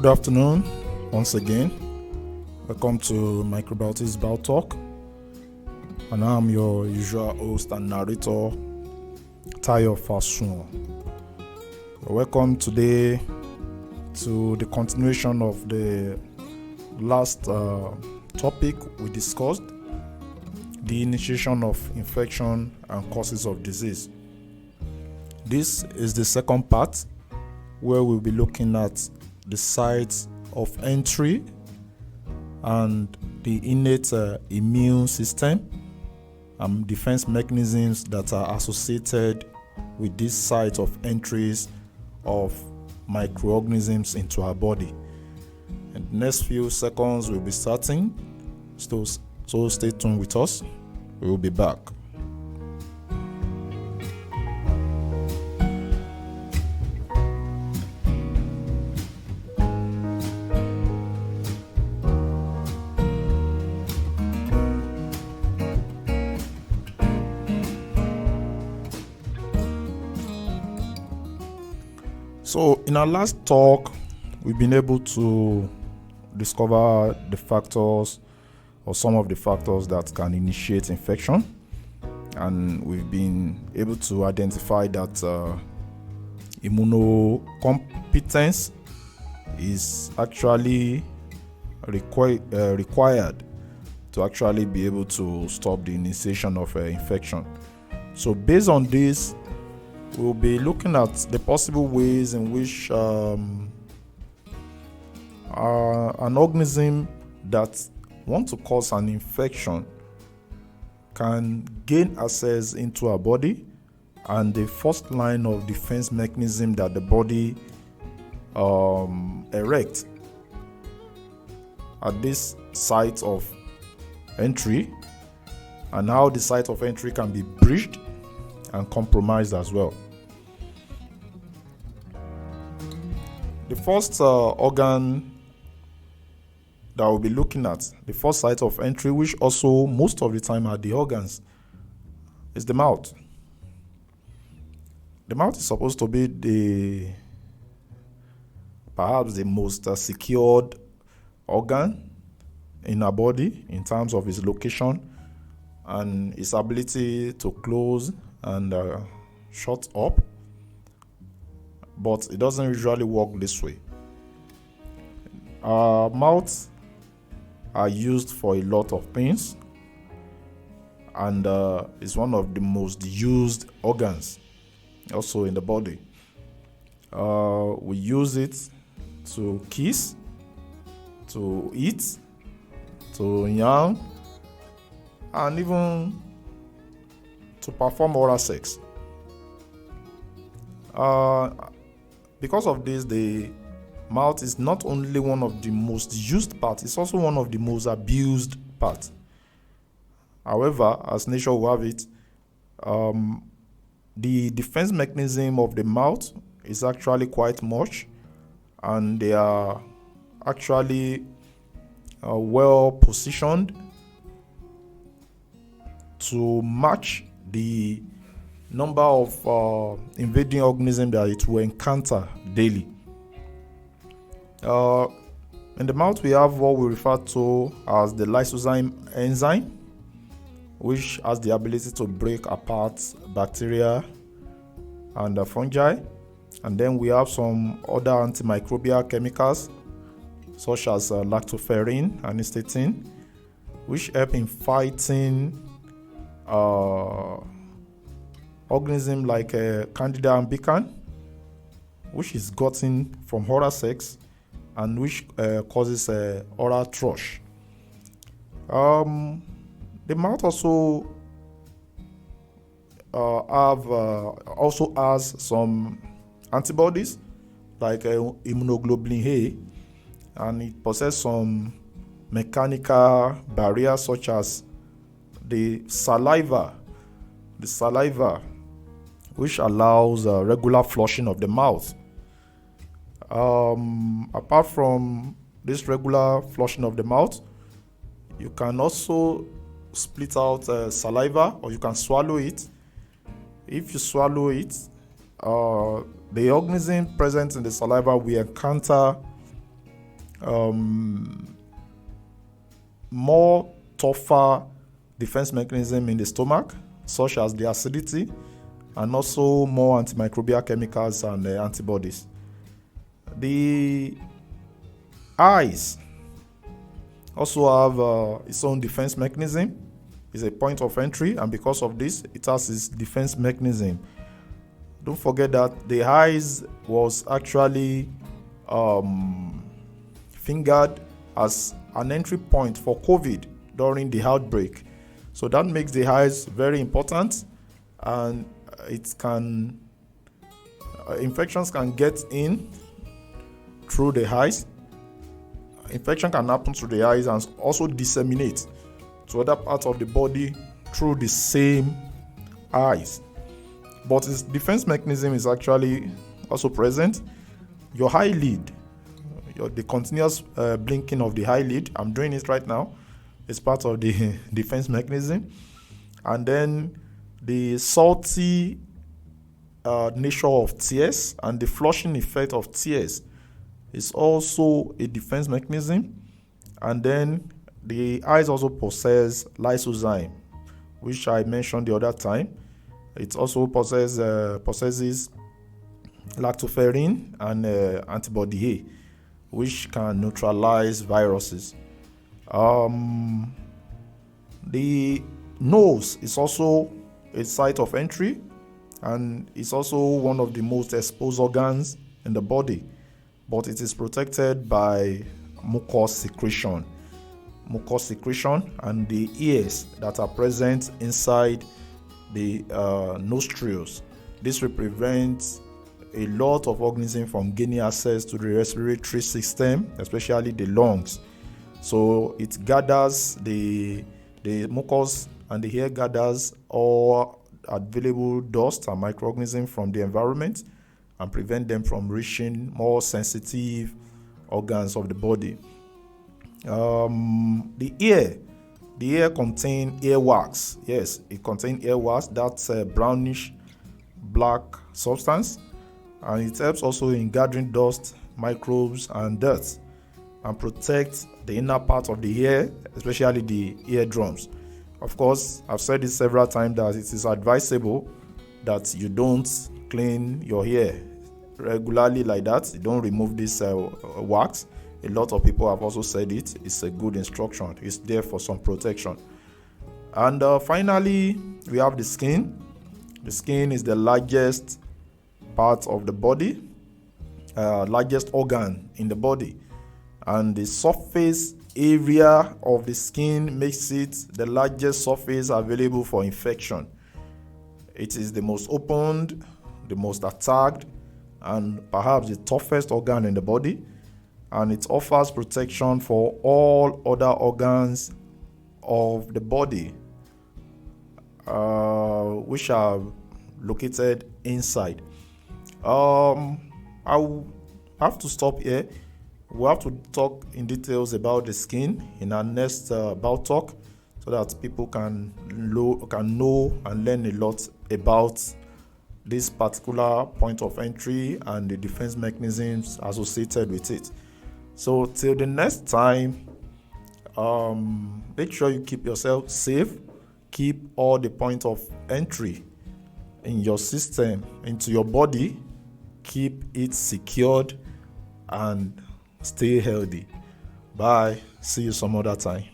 afternoon, once again. Welcome to Microbiotics BioTalk, and I'm your usual host and narrator, Tayo Fasun. Welcome today to the continuation of the last topic we discussed, the initiation of infection and causes of disease. This is the second part where we'll be looking at the sites of entry and the innate immune system and defense mechanisms that are associated with this site of entries of microorganisms into our body. In the next few seconds, we'll be starting, so stay tuned with us. We will be back. So in our last talk, we've been able to discover the factors or some of the factors that can initiate infection, and we've been able to identify that immunocompetence is actually required to actually be able to stop the initiation of infection. So based on this, we'll be looking at the possible ways in which an organism that wants to cause an infection can gain access into our body, and the first line of defense mechanism that the body erects at this site of entry, and how the site of entry can be breached and compromised as well. The first organ that we'll be looking at, the first site of entry, which also most of the time are the organs, is the mouth. The mouth is supposed to be perhaps the most secured organ in our body in terms of its location and its ability to close and shut up, but it doesn't usually work this way. Our mouths are used for a lot of things, and it's one of the most used organs also in the body. We use it to kiss, to eat, to yawn, and even to perform oral sex. Because of this, the mouth is not only one of the most used parts, it's also one of the most abused parts. However, as nature will have it, the defense mechanism of the mouth is actually quite much, and they are actually well positioned to match the number of invading organisms that it will encounter daily. In the mouth, we have what we refer to as the lysozyme enzyme, which has the ability to break apart bacteria and fungi. And then we have some other antimicrobial chemicals, such as lactoferrin and nystatin, which help in fighting organisms like Candida albicans, which is gotten from oral sex and which causes oral thrush. The mouth also has some antibodies like immunoglobulin A, and it possesses some mechanical barriers such as the saliva, which allows regular flushing of the mouth. Apart from this regular flushing of the mouth, you can also split out saliva, or you can swallow it. If you swallow it, the organism present in the saliva will encounter more tougher defense mechanism in the stomach, such as the acidity, and also more antimicrobial chemicals and antibodies. The eyes also have its own defense mechanism. It's a point of entry, and because of this, it has its defense mechanism. Don't forget that the eyes was actually fingered as an entry point for COVID during the outbreak. So that makes the eyes very important, and it can infections can get in through the eyes. Infection can happen through the eyes and also disseminate to other parts of the body through the same eyes. But its defense mechanism is actually also present. Your eyelid, the continuous blinking of the eyelid, I'm doing it right now, is part of the defense mechanism. And then the salty nature of tears and the flushing effect of tears is also a defense mechanism. And then the eyes also possess lysozyme, which I mentioned the other time. It also possesses lactoferrin and antibody A, which can neutralize viruses. The nose is also a site of entry, and it's also one of the most exposed organs in the body, but it is protected by mucous secretion and the ears that are present inside the nostrils. This will prevent a lot of organisms from gaining access to the respiratory system, especially the lungs. So it gathers the mucus, and the hair gathers all available dust and microorganisms from the environment and prevent them from reaching more sensitive organs of the body. The ear contains earwax. Yes, it contains earwax. That's a brownish black substance, and it helps also in gathering dust, microbes, and dirt, and protect the inner part of the ear, especially the eardrums. Of course, I've said this several times that it is advisable that you don't clean your hair regularly like that. You don't remove this wax. A lot of people have also said it. It's a good instruction. It's there for some protection. And finally, we have the skin. The skin is the largest part of the body, largest organ in the body. And the surface area of the skin makes it the largest surface available for infection. It is the most opened, the most attacked, and perhaps the toughest organ in the body. And it offers protection for all other organs of the body, which are located inside. I will have to stop here. We'll have to talk in details about the skin in our next BioTalk, so that people can know and learn a lot about this particular point of entry and the defense mechanisms associated with it. So till the next time, make sure you keep yourself safe. Keep all the points of entry in your system into your body. Keep it secured and stay healthy. Bye. See you some other time.